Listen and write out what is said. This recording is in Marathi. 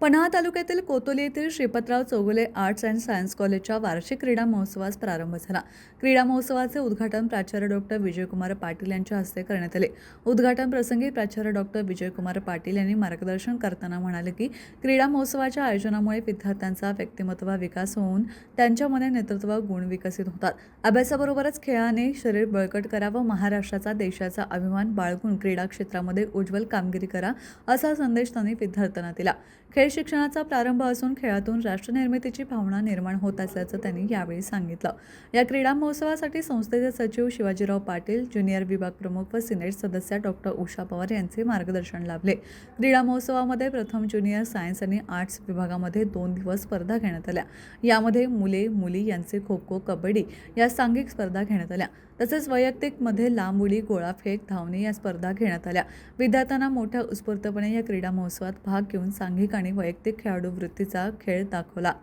पन्हाळा तालुक्यातील कोतोली येथील Shripatrao Chougule arts and science कॉलेजच्या वार्षिक क्रीडा महोत्सवास प्रारंभ झाला. क्रीडा महोत्सवाचे उद्घाटन प्राचार्य डॉक्टर विजयकुमार पाटील यांच्या हस्ते करण्यात आले. उद्घाटन प्रसंगी प्राचार्य डॉक्टर विजयकुमार पाटील यांनी मार्गदर्शन करताना म्हणाले की क्रीडा महोत्सवाच्या आयोजनामुळे विद्यार्थ्यांचा व्यक्तिमत्व विकास होऊन त्यांच्यामध्ये नेतृत्व गुण विकसित होतात. अभ्यासाबरोबरच खेळाने शरीर बळकट करा व महाराष्ट्राचा देशाचा अभिमान बाळगून क्रीडा क्षेत्रामध्ये उज्ज्वल कामगिरी करा असा संदेश त्यांनी विद्यार्थ्यांना दिला. खेळ शिक्षणाचा प्रारंभ असून खेळातून राष्ट्रनिर्मितीची भावना निर्माण होत असल्याचं त्यांनी यावेळी सांगितलं. या क्रीडा महोत्सवासाठी संस्थेचे सचिव शिवाजीराव पाटील, ज्युनियर विभाग प्रमुख व सिनेट सदस्य डॉक्टर उषा पवार यांचे मार्गदर्शन लाभले. क्रीडा महोत्सवामध्ये प्रथम ज्युनियर सायन्स आणि आर्ट्स विभागामध्ये 2 दिवस स्पर्धा घेण्यात आल्या. यामध्ये मुले मुली यांचे खो खो, कबड्डी या सांघिक स्पर्धा घेण्यात आल्या. तसेच वैयक्तिकमध्ये लांब उडी, गोळाफेक, धावणे या स्पर्धा घेण्यात आल्या. विद्यार्थ्यांना मोठ्या उत्स्फूर्तपणे या क्रीडा महोत्सवात भाग घेऊन सांघिक आणि वैयक्तिक खेळाडू वृत्तीचा खेळ दाखवला.